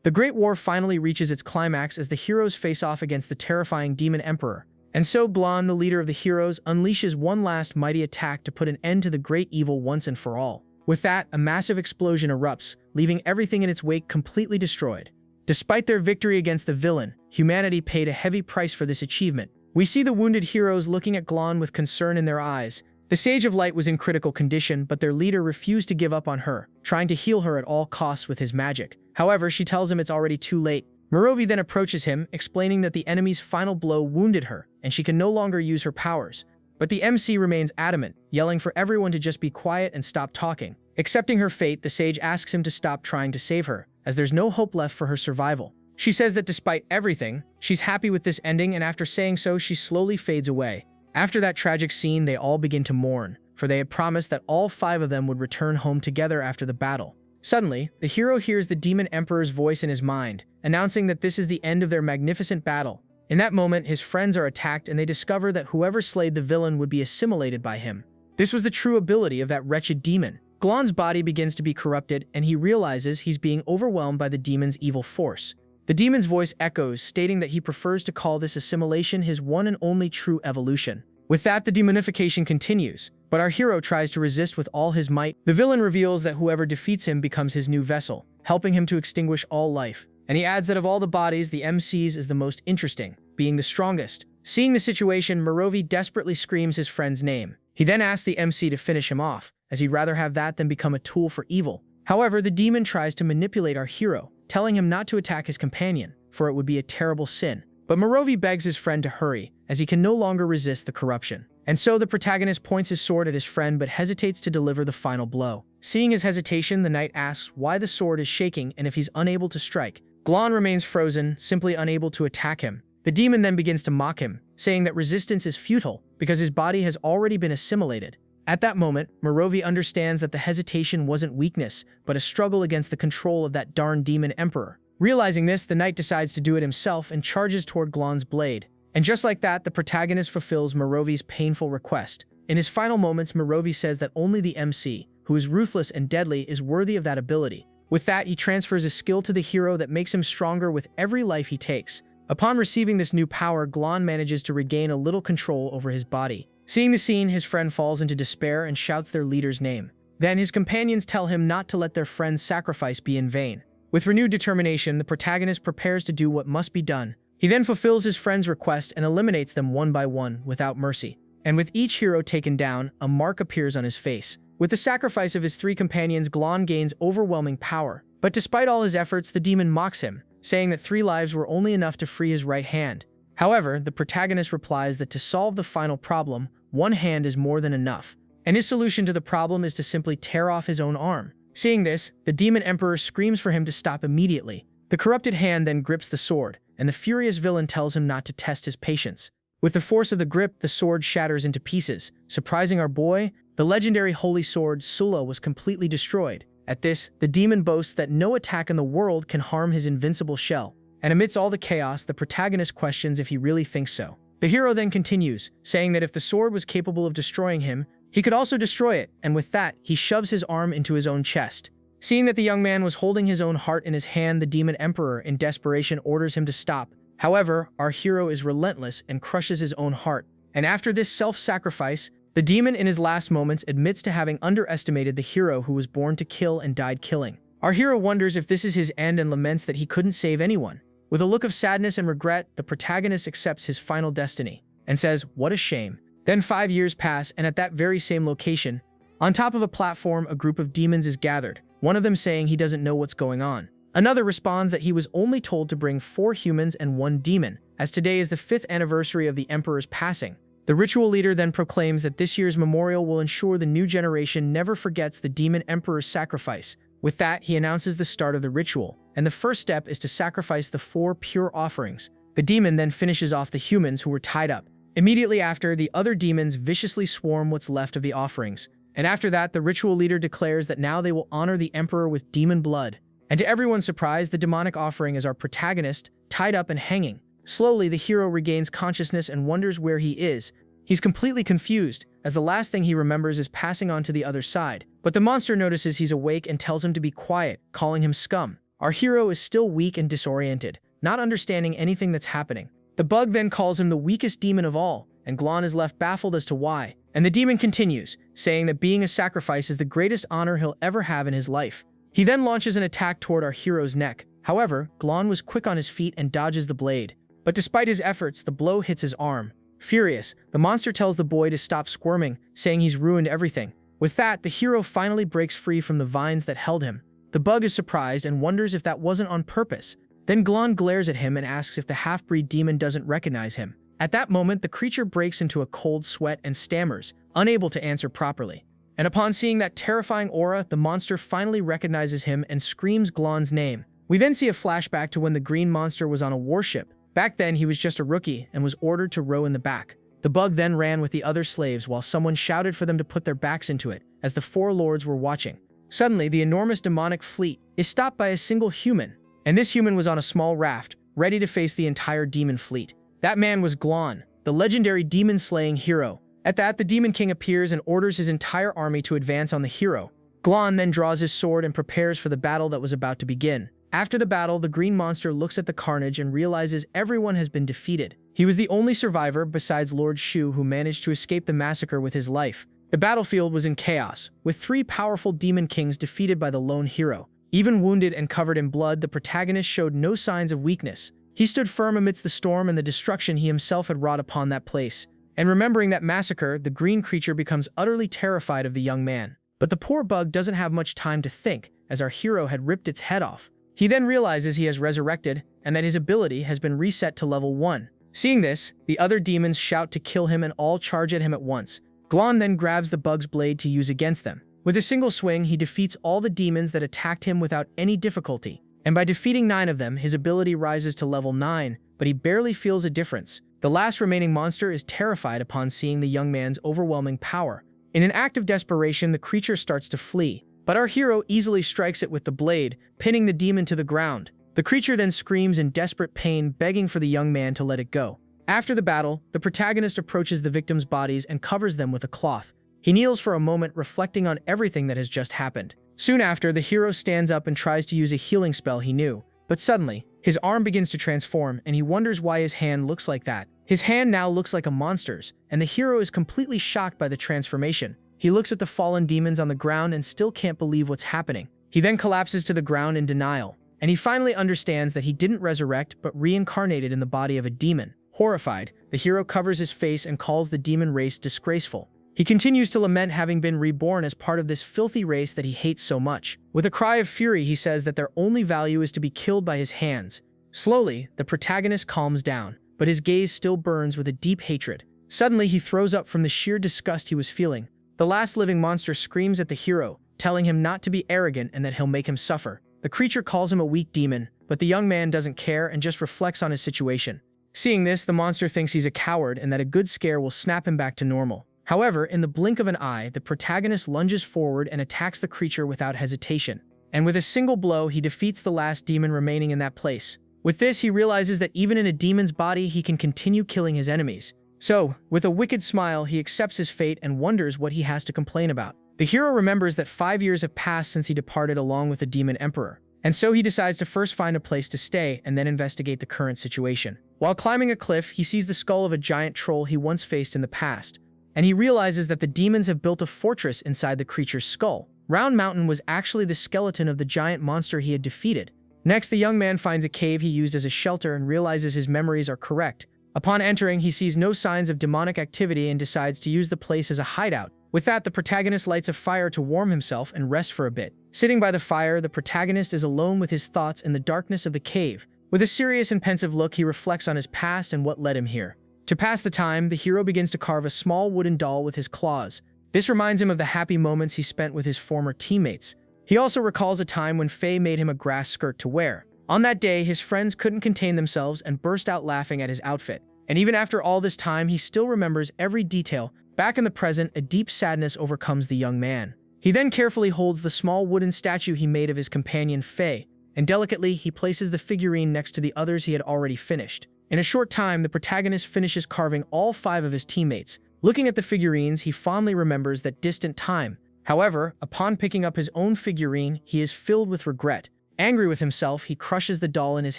The Great War finally reaches its climax as the heroes face off against the terrifying Demon Emperor. And so Glon, the leader of the heroes, unleashes one last mighty attack to put an end to the great evil once and for all. With that, a massive explosion erupts, leaving everything in its wake completely destroyed. Despite their victory against the villain, humanity paid a heavy price for this achievement. We see the wounded heroes looking at Glon with concern in their eyes. The Sage of Light was in critical condition, but their leader refused to give up on her, trying to heal her at all costs with his magic. However, she tells him it's already too late. Merovi then approaches him, explaining that the enemy's final blow wounded her, and she can no longer use her powers. But the MC remains adamant, yelling for everyone to just be quiet and stop talking. Accepting her fate, the sage asks him to stop trying to save her, as there's no hope left for her survival. She says that despite everything, she's happy with this ending, and after saying so, she slowly fades away. After that tragic scene, they all begin to mourn, for they had promised that all 5 of them would return home together after the battle. Suddenly, the hero hears the Demon Emperor's voice in his mind, announcing that this is the end of their magnificent battle. In that moment, his friends are attacked and they discover that whoever slayed the villain would be assimilated by him. This was the true ability of that wretched demon. Glon's body begins to be corrupted, and he realizes he's being overwhelmed by the demon's evil force. The demon's voice echoes, stating that he prefers to call this assimilation his one and only true evolution. With that, the demonification continues, but our hero tries to resist with all his might. The villain reveals that whoever defeats him becomes his new vessel, helping him to extinguish all life. And he adds that of all the bodies, the MC's is the most interesting, being the strongest. Seeing the situation, Merovi desperately screams his friend's name. He then asks the MC to finish him off, as he'd rather have that than become a tool for evil. However, the demon tries to manipulate our hero, telling him not to attack his companion, for it would be a terrible sin. But Merovi begs his friend to hurry, as he can no longer resist the corruption. And so the protagonist points his sword at his friend but hesitates to deliver the final blow. Seeing his hesitation, the knight asks why the sword is shaking and if he's unable to strike. Glon remains frozen, simply unable to attack him. The demon then begins to mock him, saying that resistance is futile because his body has already been assimilated. At that moment, Merovi understands that the hesitation wasn't weakness, but a struggle against the control of that darn demon emperor. Realizing this, the knight decides to do it himself and charges toward Glon's blade. And just like that, the protagonist fulfills Merovi's painful request. In his final moments, Merovi says that only the MC, who is ruthless and deadly, is worthy of that ability. With that, he transfers a skill to the hero that makes him stronger with every life he takes. Upon receiving this new power, Glon manages to regain a little control over his body. Seeing the scene, his friend falls into despair and shouts their leader's name. Then his companions tell him not to let their friend's sacrifice be in vain. With renewed determination, the protagonist prepares to do what must be done. He then fulfills his friend's request and eliminates them one by one without mercy. And with each hero taken down, a mark appears on his face. With the sacrifice of his 3 companions, Glon gains overwhelming power. But despite all his efforts, the demon mocks him, saying that 3 lives were only enough to free his right hand. However, the protagonist replies that to solve the final problem, 1 hand is more than enough. And his solution to the problem is to simply tear off his own arm. Seeing this, the demon emperor screams for him to stop immediately. The corrupted hand then grips the sword, and the furious villain tells him not to test his patience. With the force of the grip, the sword shatters into pieces. Surprising our boy, the legendary holy sword Sula was completely destroyed. At this, the demon boasts that no attack in the world can harm his invincible shell. And amidst all the chaos, the protagonist questions if he really thinks so. The hero then continues, saying that if the sword was capable of destroying him, he could also destroy it, and with that, he shoves his arm into his own chest. Seeing that the young man was holding his own heart in his hand, the demon emperor in desperation orders him to stop. However, our hero is relentless and crushes his own heart. And after this self-sacrifice, the demon in his last moments admits to having underestimated the hero who was born to kill and died killing. Our hero wonders if this is his end and laments that he couldn't save anyone. With a look of sadness and regret, the protagonist accepts his final destiny and says, "What a shame." Then 5 years pass, and at that very same location, on top of a platform, a group of demons is gathered, one of them saying he doesn't know what's going on. Another responds that he was only told to bring 4 humans and 1 demon, as today is the 5th anniversary of the Emperor's passing. The ritual leader then proclaims that this year's memorial will ensure the new generation never forgets the Demon Emperor's sacrifice. With that, he announces the start of the ritual, and the first step is to sacrifice the 4 pure offerings. The demon then finishes off the humans who were tied up. Immediately after, the other demons viciously swarm what's left of the offerings. And after that, the ritual leader declares that now they will honor the Emperor with demon blood. And to everyone's surprise, the demonic offering is our protagonist, tied up and hanging. Slowly, the hero regains consciousness and wonders where he is. He's completely confused, as the last thing he remembers is passing on to the other side. But the monster notices he's awake and tells him to be quiet, calling him scum. Our hero is still weak and disoriented, not understanding anything that's happening. The bug then calls him the weakest demon of all, and Glon is left baffled as to why. And the demon continues, saying that being a sacrifice is the greatest honor he'll ever have in his life. He then launches an attack toward our hero's neck. However, Glon was quick on his feet and dodges the blade. But despite his efforts, the blow hits his arm. Furious, the monster tells the boy to stop squirming, saying he's ruined everything. With that, the hero finally breaks free from the vines that held him. The bug is surprised and wonders if that wasn't on purpose. Then Glon glares at him and asks if the half-breed demon doesn't recognize him. At that moment, the creature breaks into a cold sweat and stammers, unable to answer properly. And upon seeing that terrifying aura, the monster finally recognizes him and screams Glon's name. We then see a flashback to when the green monster was on a warship. Back then, he was just a rookie and was ordered to row in the back. The bug then ran with the other slaves while someone shouted for them to put their backs into it, as the four lords were watching. Suddenly, the enormous demonic fleet is stopped by a single human, and this human was on a small raft, ready to face the entire demon fleet. That man was Glon, the legendary demon-slaying hero. At that, the Demon King appears and orders his entire army to advance on the hero. Glon then draws his sword and prepares for the battle that was about to begin. After the battle, the green monster looks at the carnage and realizes everyone has been defeated. He was the only survivor besides Lord Shu who managed to escape the massacre with his life. The battlefield was in chaos, with 3 powerful demon kings defeated by the lone hero. Even wounded and covered in blood, the protagonist showed no signs of weakness. He stood firm amidst the storm and the destruction he himself had wrought upon that place. And remembering that massacre, the green creature becomes utterly terrified of the young man. But the poor bug doesn't have much time to think, as our hero had ripped its head off. He then realizes he has resurrected, and that his ability has been reset to level 1. Seeing this, the other demons shout to kill him and all charge at him at once. Glon then grabs the bug's blade to use against them. With a single swing, he defeats all the demons that attacked him without any difficulty. And by defeating 9 of them, his ability rises to level 9, but he barely feels a difference. The last remaining monster is terrified upon seeing the young man's overwhelming power. In an act of desperation, the creature starts to flee, but our hero easily strikes it with the blade, pinning the demon to the ground. The creature then screams in desperate pain, begging for the young man to let it go. After the battle, the protagonist approaches the victims' bodies and covers them with a cloth. He kneels for a moment, reflecting on everything that has just happened. Soon after, the hero stands up and tries to use a healing spell he knew, but suddenly, his arm begins to transform and he wonders why his hand looks like that. His hand now looks like a monster's, and the hero is completely shocked by the transformation. He looks at the fallen demons on the ground and still can't believe what's happening. He then collapses to the ground in denial, and he finally understands that he didn't resurrect but reincarnated in the body of a demon. Horrified, the hero covers his face and calls the demon race disgraceful. He continues to lament having been reborn as part of this filthy race that he hates so much. With a cry of fury, he says that their only value is to be killed by his hands. Slowly, the protagonist calms down, but his gaze still burns with a deep hatred. Suddenly, he throws up from the sheer disgust he was feeling. The last living monster screams at the hero, telling him not to be arrogant and that he'll make him suffer. The creature calls him a weak demon, but the young man doesn't care and just reflects on his situation. Seeing this, the monster thinks he's a coward and that a good scare will snap him back to normal. However, in the blink of an eye, the protagonist lunges forward and attacks the creature without hesitation. And with a single blow, he defeats the last demon remaining in that place. With this, he realizes that even in a demon's body, he can continue killing his enemies. So, with a wicked smile, he accepts his fate and wonders what he has to complain about. The hero remembers that 5 years have passed since he departed along with the demon emperor. And so he decides to first find a place to stay and then investigate the current situation. While climbing a cliff, he sees the skull of a giant troll he once faced in the past. And he realizes that the demons have built a fortress inside the creature's skull. Round Mountain was actually the skeleton of the giant monster he had defeated. Next, the young man finds a cave he used as a shelter and realizes his memories are correct. Upon entering, he sees no signs of demonic activity and decides to use the place as a hideout. With that, the protagonist lights a fire to warm himself and rest for a bit. Sitting by the fire, the protagonist is alone with his thoughts in the darkness of the cave. With a serious and pensive look, he reflects on his past and what led him here. To pass the time, the hero begins to carve a small wooden doll with his claws. This reminds him of the happy moments he spent with his former teammates. He also recalls a time when Faye made him a grass skirt to wear. On that day, his friends couldn't contain themselves and burst out laughing at his outfit. And even after all this time, he still remembers every detail. Back in the present, a deep sadness overcomes the young man. He then carefully holds the small wooden statue he made of his companion Faye, and delicately, he places the figurine next to the others he had already finished. In a short time, the protagonist finishes carving all 5 of his teammates. Looking at the figurines, he fondly remembers that distant time. However, upon picking up his own figurine, he is filled with regret. Angry with himself, he crushes the doll in his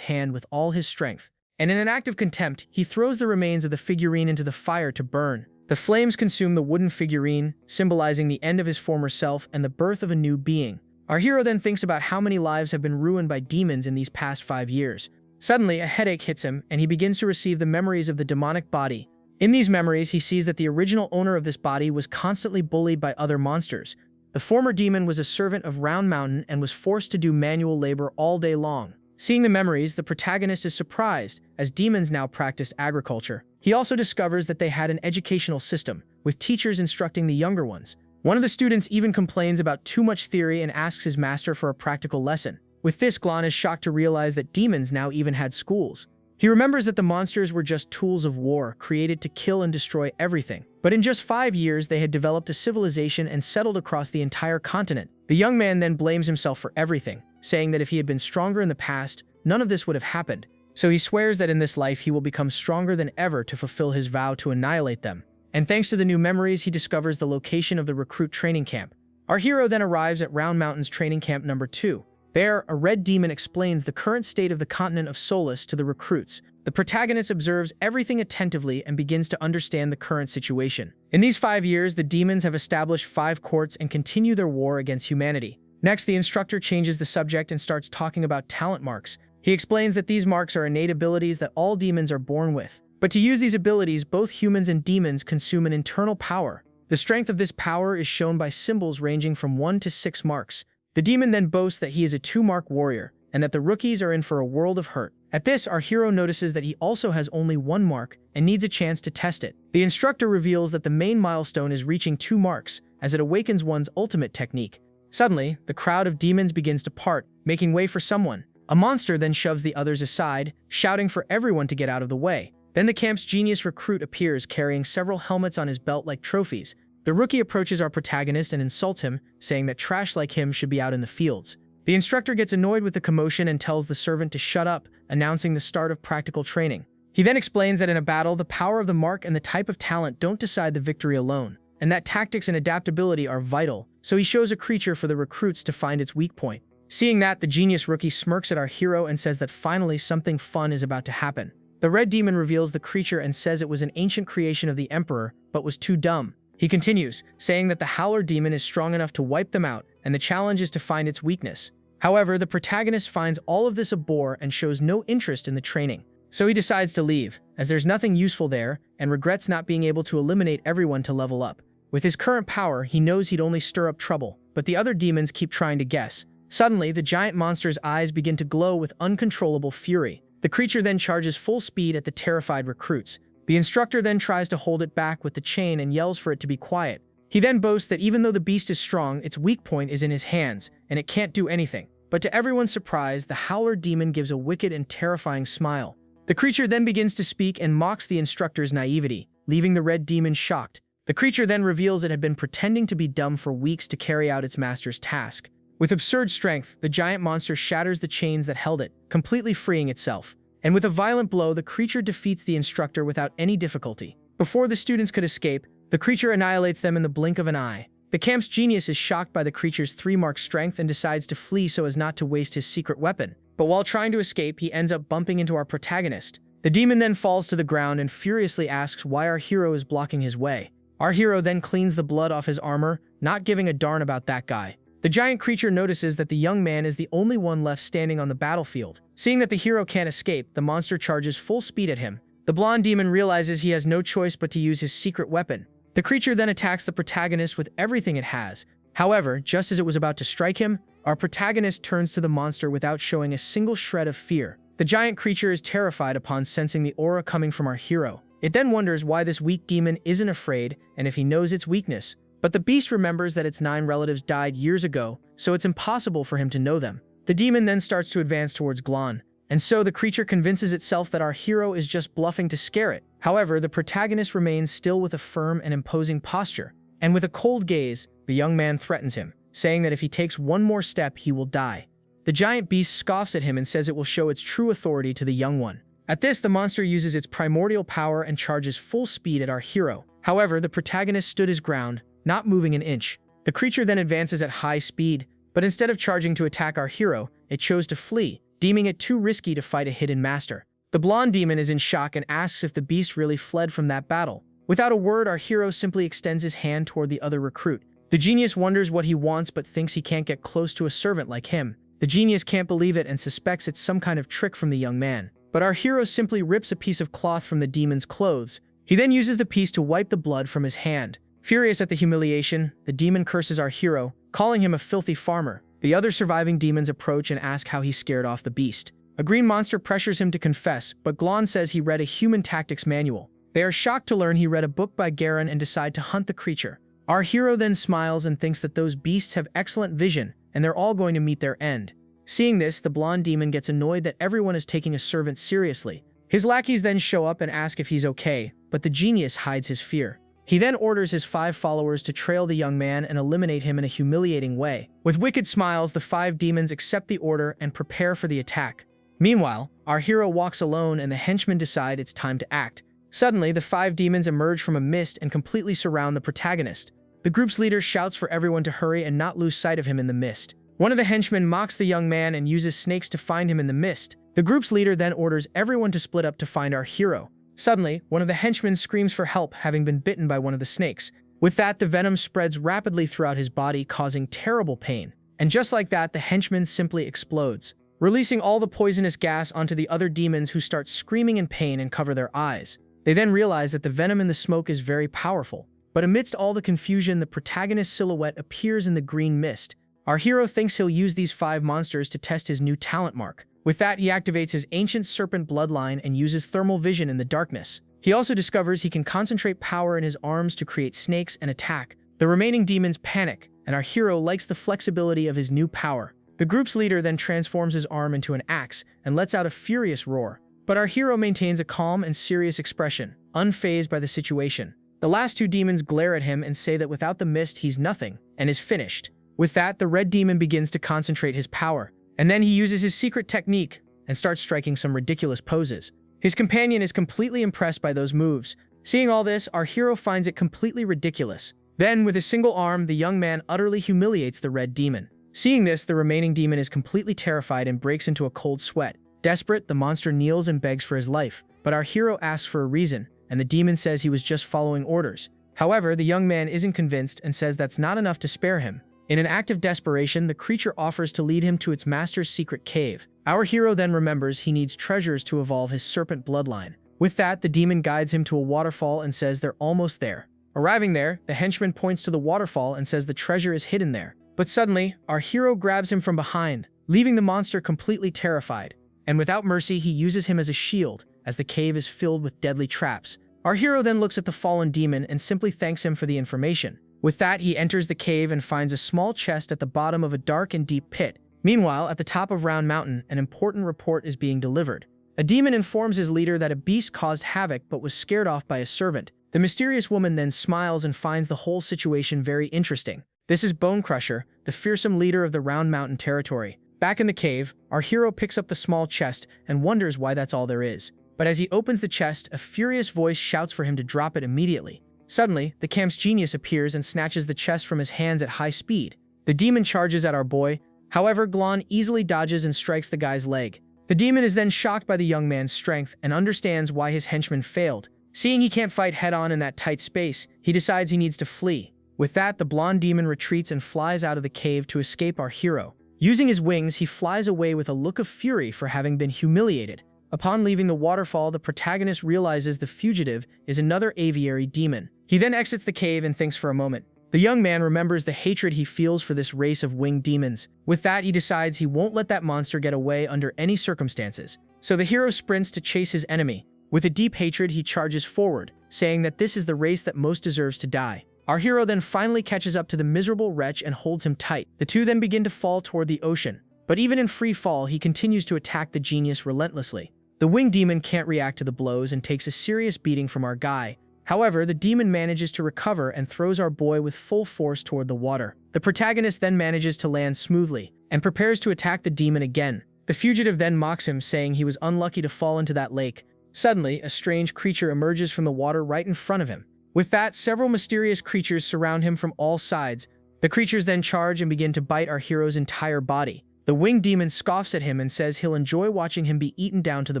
hand with all his strength. And in an act of contempt, he throws the remains of the figurine into the fire to burn. The flames consume the wooden figurine, symbolizing the end of his former self and the birth of a new being. Our hero then thinks about how many lives have been ruined by demons in these past 5 years. Suddenly, a headache hits him, and he begins to receive the memories of the demonic body. In these memories, he sees that the original owner of this body was constantly bullied by other monsters. The former demon was a servant of Round Mountain and was forced to do manual labor all day long. Seeing the memories, the protagonist is surprised, as demons now practiced agriculture. He also discovers that they had an educational system, with teachers instructing the younger ones. One of the students even complains about too much theory and asks his master for a practical lesson. With this, Glon is shocked to realize that demons now even had schools. He remembers that the monsters were just tools of war, created to kill and destroy everything. But in just 5 years, they had developed a civilization and settled across the entire continent. The young man then blames himself for everything, saying that if he had been stronger in the past, none of this would have happened. So he swears that in this life he will become stronger than ever to fulfill his vow to annihilate them. And thanks to the new memories, he discovers the location of the recruit training camp. Our hero then arrives at Round Mountain's training camp number 2. There, a red demon explains the current state of the continent of Solace to the recruits. The protagonist observes everything attentively and begins to understand the current situation. In these 5 years, the demons have established 5 courts and continue their war against humanity. Next, the instructor changes the subject and starts talking about talent marks. He explains that these marks are innate abilities that all demons are born with. But to use these abilities, both humans and demons consume an internal power. The strength of this power is shown by symbols ranging from 1 to 6 marks. The demon then boasts that he is a 2-mark warrior, and that the rookies are in for a world of hurt. At this, our hero notices that he also has only 1 mark and needs a chance to test it. The instructor reveals that the main milestone is reaching 2 marks, as it awakens one's ultimate technique. Suddenly, the crowd of demons begins to part, making way for someone. A monster then shoves the others aside, shouting for everyone to get out of the way. Then the camp's genius recruit appears, carrying several helmets on his belt like trophies. The rookie approaches our protagonist and insults him, saying that trash like him should be out in the fields. The instructor gets annoyed with the commotion and tells the servant to shut up, announcing the start of practical training. He then explains that in a battle, the power of the mark and the type of talent don't decide the victory alone, and that tactics and adaptability are vital, so he shows a creature for the recruits to find its weak point. Seeing that, the genius rookie smirks at our hero and says that finally something fun is about to happen. The red demon reveals the creature and says it was an ancient creation of the Emperor, but was too dumb. He continues, saying that the Howler demon is strong enough to wipe them out, and the challenge is to find its weakness. However, the protagonist finds all of this a bore and shows no interest in the training. So he decides to leave, as there's nothing useful there, and regrets not being able to eliminate everyone to level up. With his current power, he knows he'd only stir up trouble, but the other demons keep trying to guess. Suddenly, the giant monster's eyes begin to glow with uncontrollable fury. The creature then charges full speed at the terrified recruits. The instructor then tries to hold it back with the chain and yells for it to be quiet. He then boasts that even though the beast is strong, its weak point is in his hands, and it can't do anything. But to everyone's surprise, the Howler demon gives a wicked and terrifying smile. The creature then begins to speak and mocks the instructor's naivety, leaving the red demon shocked. The creature then reveals it had been pretending to be dumb for weeks to carry out its master's task. With absurd strength, the giant monster shatters the chains that held it, completely freeing itself. And with a violent blow, the creature defeats the instructor without any difficulty. Before the students could escape, the creature annihilates them in the blink of an eye. The camp's genius is shocked by the creature's 3-mark strength and decides to flee so as not to waste his secret weapon. But while trying to escape, he ends up bumping into our protagonist. The demon then falls to the ground and furiously asks why our hero is blocking his way. Our hero then cleans the blood off his armor, not giving a darn about that guy. The giant creature notices that the young man is the only one left standing on the battlefield. Seeing that the hero can't escape, the monster charges full speed at him. The blonde demon realizes he has no choice but to use his secret weapon. The creature then attacks the protagonist with everything it has. However, just as it was about to strike him, our protagonist turns to the monster without showing a single shred of fear. The giant creature is terrified upon sensing the aura coming from our hero. It then wonders why this weak demon isn't afraid and if he knows its weakness. But the beast remembers that its 9 relatives died years ago, so it's impossible for him to know them. The demon then starts to advance towards Glon, and so the creature convinces itself that our hero is just bluffing to scare it. However, the protagonist remains still with a firm and imposing posture, and with a cold gaze, the young man threatens him, saying that if he takes one more step, he will die. The giant beast scoffs at him and says it will show its true authority to the young one. At this, the monster uses its primordial power and charges full speed at our hero. However, the protagonist stood his ground, not moving an inch. The creature then advances at high speed, but instead of charging to attack our hero, it chose to flee, deeming it too risky to fight a hidden master. The blonde demon is in shock and asks if the beast really fled from that battle. Without a word, our hero simply extends his hand toward the other recruit. The genius wonders what he wants but thinks he can't get close to a servant like him. The genius can't believe it and suspects it's some kind of trick from the young man. But our hero simply rips a piece of cloth from the demon's clothes. He then uses the piece to wipe the blood from his hand. Furious at the humiliation, the demon curses our hero, calling him a filthy farmer. The other surviving demons approach and ask how he scared off the beast. A green monster pressures him to confess, but Glon says he read a human tactics manual. They are shocked to learn he read a book by Garen and decide to hunt the creature. Our hero then smiles and thinks that those beasts have excellent vision, and they're all going to meet their end. Seeing this, the blonde demon gets annoyed that everyone is taking a servant seriously. His lackeys then show up and ask if he's okay, but the genius hides his fear. He then orders his 5 followers to trail the young man and eliminate him in a humiliating way. With wicked smiles, the 5 demons accept the order and prepare for the attack. Meanwhile, our hero walks alone and the henchmen decide it's time to act. Suddenly, the 5 demons emerge from a mist and completely surround the protagonist. The group's leader shouts for everyone to hurry and not lose sight of him in the mist. One of the henchmen mocks the young man and uses snakes to find him in the mist. The group's leader then orders everyone to split up to find our hero. Suddenly, one of the henchmen screams for help, having been bitten by one of the snakes. With that, the venom spreads rapidly throughout his body, causing terrible pain. And just like that, the henchman simply explodes, releasing all the poisonous gas onto the other demons, who start screaming in pain and cover their eyes. They then realize that the venom in the smoke is very powerful. But amidst all the confusion, the protagonist's silhouette appears in the green mist. Our hero thinks he'll use these 5 monsters to test his new talent mark. With that, he activates his ancient serpent bloodline and uses thermal vision in the darkness. He also discovers he can concentrate power in his arms to create snakes and attack. The remaining demons panic, and our hero likes the flexibility of his new power. The group's leader then transforms his arm into an axe and lets out a furious roar. But our hero maintains a calm and serious expression, unfazed by the situation. The last 2 demons glare at him and say that without the mist he's nothing, and is finished. With that, the red demon begins to concentrate his power, and then he uses his secret technique and starts striking some ridiculous poses. His companion is completely impressed by those moves. Seeing all this, our hero finds it completely ridiculous. Then, with his single arm, the young man utterly humiliates the red demon. Seeing this, the remaining demon is completely terrified and breaks into a cold sweat. Desperate, the monster kneels and begs for his life, but our hero asks for a reason, and the demon says he was just following orders. However, the young man isn't convinced and says that's not enough to spare him. In an act of desperation, the creature offers to lead him to its master's secret cave. Our hero then remembers he needs treasures to evolve his serpent bloodline. With that, the demon guides him to a waterfall and says they're almost there. Arriving there, the henchman points to the waterfall and says the treasure is hidden there. But suddenly, our hero grabs him from behind, leaving the monster completely terrified. And without mercy, he uses him as a shield, as the cave is filled with deadly traps. Our hero then looks at the fallen demon and simply thanks him for the information. With that, he enters the cave and finds a small chest at the bottom of a dark and deep pit. Meanwhile, at the top of Round Mountain, an important report is being delivered. A demon informs his leader that a beast caused havoc but was scared off by a servant. The mysterious woman then smiles and finds the whole situation very interesting. This is Bone Crusher, the fearsome leader of the Round Mountain territory. Back in the cave, our hero picks up the small chest and wonders why that's all there is. But as he opens the chest, a furious voice shouts for him to drop it immediately. Suddenly, the camp's genius appears and snatches the chest from his hands at high speed. The demon charges at our boy. However, Glon easily dodges and strikes the guy's leg. The demon is then shocked by the young man's strength and understands why his henchman failed. Seeing he can't fight head-on in that tight space, he decides he needs to flee. With that, the blonde demon retreats and flies out of the cave to escape our hero. Using his wings, he flies away with a look of fury for having been humiliated. Upon leaving the waterfall, the protagonist realizes the fugitive is another aviary demon. He then exits the cave and thinks for a moment. The young man remembers the hatred he feels for this race of winged demons. With that, he decides he won't let that monster get away under any circumstances. So the hero sprints to chase his enemy. With a deep hatred, he charges forward, saying that this is the race that most deserves to die. Our hero then finally catches up to the miserable wretch and holds him tight. The two then begin to fall toward the ocean. But even in free fall, he continues to attack the genius relentlessly. The winged demon can't react to the blows and takes a serious beating from our guy. However, the demon manages to recover and throws our boy with full force toward the water. The protagonist then manages to land smoothly and prepares to attack the demon again. The fugitive then mocks him, saying he was unlucky to fall into that lake. Suddenly, a strange creature emerges from the water right in front of him. With that, several mysterious creatures surround him from all sides. The creatures then charge and begin to bite our hero's entire body. The winged demon scoffs at him and says he'll enjoy watching him be eaten down to the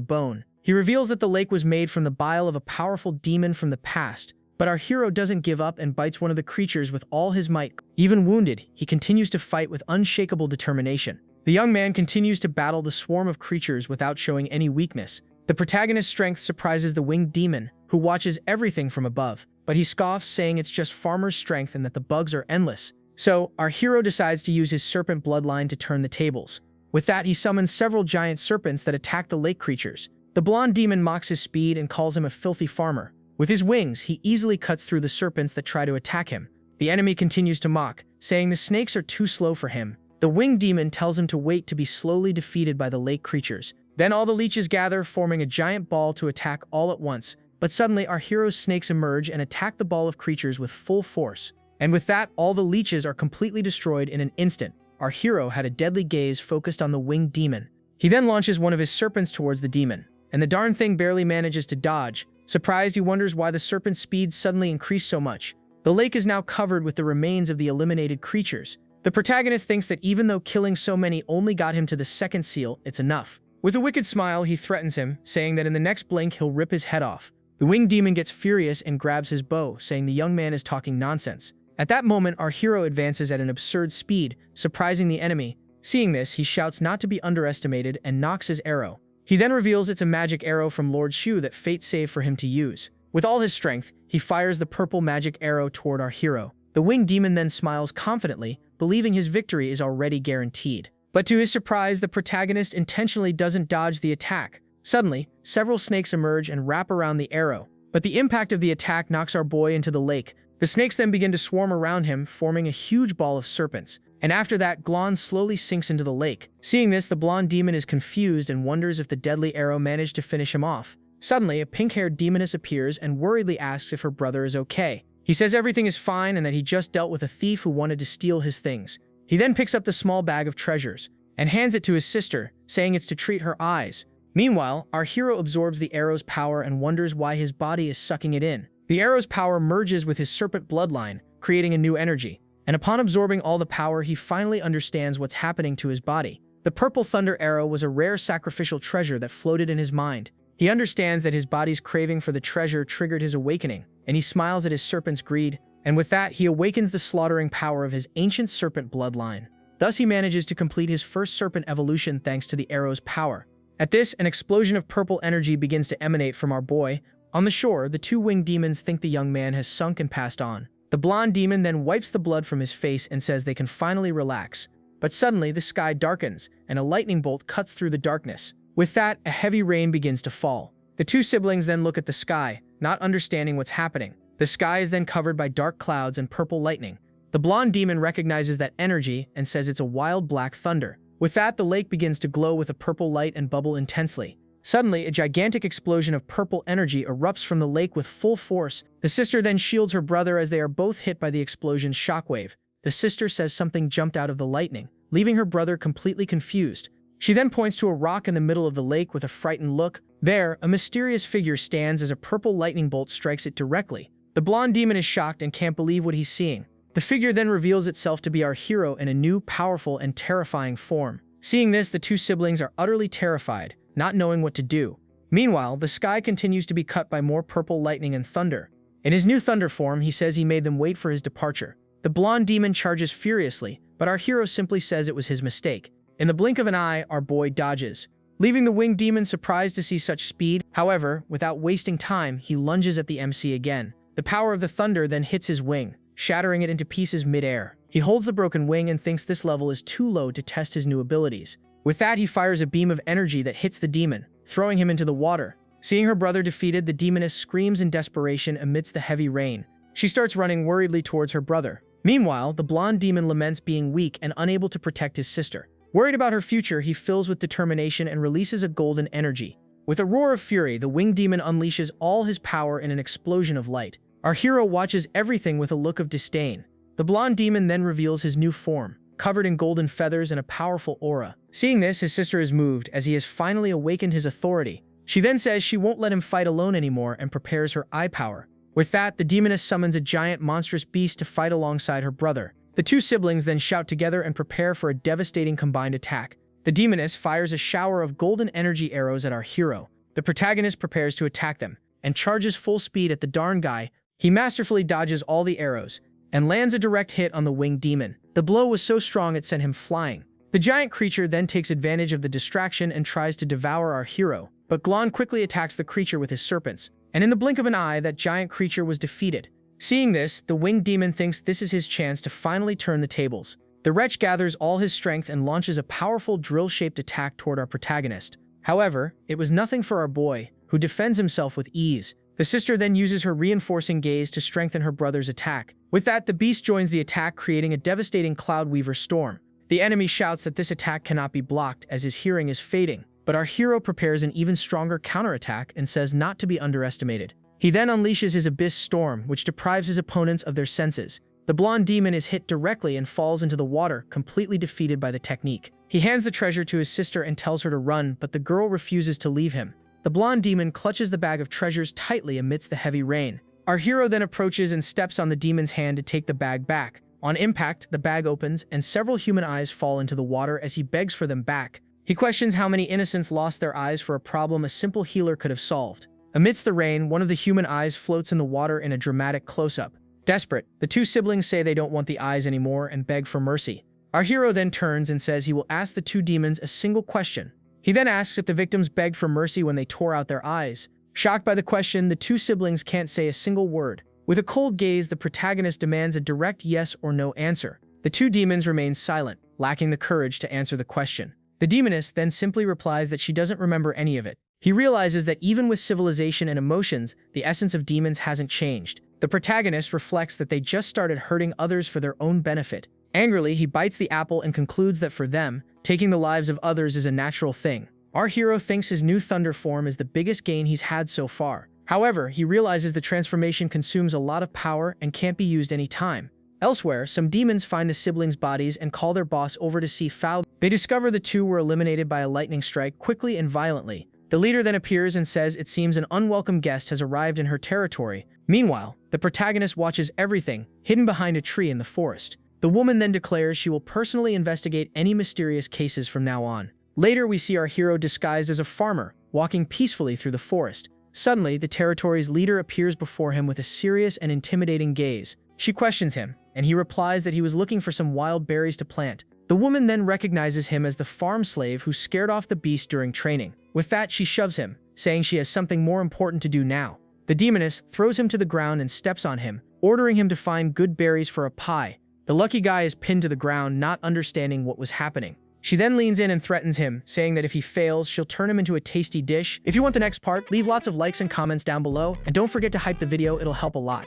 bone. He reveals that the lake was made from the bile of a powerful demon from the past, but our hero doesn't give up and bites one of the creatures with all his might. Even wounded, he continues to fight with unshakable determination. The young man continues to battle the swarm of creatures without showing any weakness. The protagonist's strength surprises the winged demon, who watches everything from above, but he scoffs, saying it's just farmer's strength and that the bugs are endless. So, our hero decides to use his serpent bloodline to turn the tables. With that, he summons several giant serpents that attack the lake creatures. The blonde demon mocks his speed and calls him a filthy farmer. With his wings, he easily cuts through the serpents that try to attack him. The enemy continues to mock, saying the snakes are too slow for him. The winged demon tells him to wait to be slowly defeated by the lake creatures. Then all the leeches gather, forming a giant ball to attack all at once. But suddenly, our hero's snakes emerge and attack the ball of creatures with full force. And with that, all the leeches are completely destroyed in an instant. Our hero had a deadly gaze focused on the winged demon. He then launches one of his serpents towards the demon, and the darn thing barely manages to dodge. Surprised, he wonders why the serpent's speed suddenly increased so much. The lake is now covered with the remains of the eliminated creatures. The protagonist thinks that even though killing so many only got him to the second seal, it's enough. With a wicked smile, he threatens him, saying that in the next blink he'll rip his head off. The winged demon gets furious and grabs his bow, saying the young man is talking nonsense. At that moment, our hero advances at an absurd speed, surprising the enemy. Seeing this, he shouts not to be underestimated and knocks his arrow. He then reveals it's a magic arrow from Lord Shu that fate saved for him to use. With all his strength, he fires the purple magic arrow toward our hero. The winged demon then smiles confidently, believing his victory is already guaranteed. But to his surprise, the protagonist intentionally doesn't dodge the attack. Suddenly, several snakes emerge and wrap around the arrow. But the impact of the attack knocks our boy into the lake. The snakes then begin to swarm around him, forming a huge ball of serpents. And after that, Glon slowly sinks into the lake. Seeing this, the blonde demon is confused and wonders if the deadly arrow managed to finish him off. Suddenly, a pink-haired demoness appears and worriedly asks if her brother is okay. He says everything is fine and that he just dealt with a thief who wanted to steal his things. He then picks up the small bag of treasures and hands it to his sister, saying it's to treat her eyes. Meanwhile, our hero absorbs the arrow's power and wonders why his body is sucking it in. The arrow's power merges with his serpent bloodline, creating a new energy. And upon absorbing all the power, he finally understands what's happening to his body. The purple thunder arrow was a rare sacrificial treasure that floated in his mind. He understands that his body's craving for the treasure triggered his awakening, and he smiles at his serpent's greed. And with that, he awakens the slaughtering power of his ancient serpent bloodline. Thus, he manages to complete his first serpent evolution thanks to the arrow's power. At this, an explosion of purple energy begins to emanate from our boy. On the shore, the two winged demons think the young man has sunk and passed on. The blonde demon then wipes the blood from his face and says they can finally relax. But suddenly, the sky darkens, and a lightning bolt cuts through the darkness. With that, a heavy rain begins to fall. The two siblings then look at the sky, not understanding what's happening. The sky is then covered by dark clouds and purple lightning. The blonde demon recognizes that energy and says it's a wild black thunder. With that, the lake begins to glow with a purple light and bubble intensely. Suddenly, a gigantic explosion of purple energy erupts from the lake with full force. The sister then shields her brother as they are both hit by the explosion's shockwave. The sister says something jumped out of the lightning, leaving her brother completely confused. She then points to a rock in the middle of the lake with a frightened look. There, a mysterious figure stands as a purple lightning bolt strikes it directly. The blonde demon is shocked and can't believe what he's seeing. The figure then reveals itself to be our hero in a new, powerful, and terrifying form. Seeing this, the two siblings are utterly terrified, not knowing what to do. Meanwhile, the sky continues to be cut by more purple lightning and thunder. In his new thunder form, he says he made them wait for his departure. The blonde demon charges furiously, but our hero simply says it was his mistake. In the blink of an eye, our boy dodges, leaving the winged demon surprised to see such speed. However, without wasting time, he lunges at the MC again. The power of the thunder then hits his wing, shattering it into pieces mid-air. He holds the broken wing and thinks this level is too low to test his new abilities. With that, he fires a beam of energy that hits the demon, throwing him into the water. Seeing her brother defeated, the demoness screams in desperation amidst the heavy rain. She starts running worriedly towards her brother. Meanwhile, the blonde demon laments being weak and unable to protect his sister. Worried about her future, he fills with determination and releases a golden energy. With a roar of fury, the winged demon unleashes all his power in an explosion of light. Our hero watches everything with a look of disdain. The blonde demon then reveals his new form, covered in golden feathers and a powerful aura. Seeing this, his sister is moved as he has finally awakened his authority. She then says she won't let him fight alone anymore and prepares her eye power. With that, the demoness summons a giant monstrous beast to fight alongside her brother. The two siblings then shout together and prepare for a devastating combined attack. The demoness fires a shower of golden energy arrows at our hero. The protagonist prepares to attack them and charges full speed at the darn guy. He masterfully dodges all the arrows and lands a direct hit on the winged demon. The blow was so strong it sent him flying. The giant creature then takes advantage of the distraction and tries to devour our hero, but Glon quickly attacks the creature with his serpents, and in the blink of an eye, that giant creature was defeated. Seeing this, the winged demon thinks this is his chance to finally turn the tables. The wretch gathers all his strength and launches a powerful drill-shaped attack toward our protagonist. However, it was nothing for our boy, who defends himself with ease. The sister then uses her reinforcing gaze to strengthen her brother's attack. With that, the beast joins the attack, creating a devastating Cloud Weaver storm. The enemy shouts that this attack cannot be blocked as his hearing is fading, but our hero prepares an even stronger counterattack and says not to be underestimated. He then unleashes his Abyss Storm, which deprives his opponents of their senses. The blonde demon is hit directly and falls into the water, completely defeated by the technique. He hands the treasure to his sister and tells her to run, but the girl refuses to leave him. The blonde demon clutches the bag of treasures tightly amidst the heavy rain. Our hero then approaches and steps on the demon's hand to take the bag back. On impact, the bag opens and several human eyes fall into the water as he begs for them back. He questions how many innocents lost their eyes for a problem a simple healer could have solved. Amidst the rain, one of the human eyes floats in the water in a dramatic close-up. Desperate, the two siblings say they don't want the eyes anymore and beg for mercy. Our hero then turns and says he will ask the two demons a single question. He then asks if the victims begged for mercy when they tore out their eyes. Shocked by the question, the two siblings can't say a single word. With a cold gaze, the protagonist demands a direct yes or no answer. The two demons remain silent, lacking the courage to answer the question. The demoness then simply replies that she doesn't remember any of it. He realizes that even with civilization and emotions, the essence of demons hasn't changed. The protagonist reflects that they just started hurting others for their own benefit. Angrily, he bites the apple and concludes that for them, taking the lives of others is a natural thing. Our hero thinks his new thunder form is the biggest gain he's had so far. However, he realizes the transformation consumes a lot of power and can't be used any time. Elsewhere, some demons find the siblings' bodies and call their boss over to see foul. They discover the two were eliminated by a lightning strike quickly and violently. The leader then appears and says it seems an unwelcome guest has arrived in her territory. Meanwhile, the protagonist watches everything, hidden behind a tree in the forest. The woman then declares she will personally investigate any mysterious cases from now on. Later, we see our hero disguised as a farmer, walking peacefully through the forest. Suddenly, the territory's leader appears before him with a serious and intimidating gaze. She questions him, and he replies that he was looking for some wild berries to plant. The woman then recognizes him as the farm slave who scared off the beast during training. With that, she shoves him, saying she has something more important to do now. The demoness throws him to the ground and steps on him, ordering him to find good berries for a pie. The lucky guy is pinned to the ground, not understanding what was happening. She then leans in and threatens him, saying that if he fails, she'll turn him into a tasty dish. If you want the next part, leave lots of likes and comments down below, and don't forget to hype the video, it'll help a lot.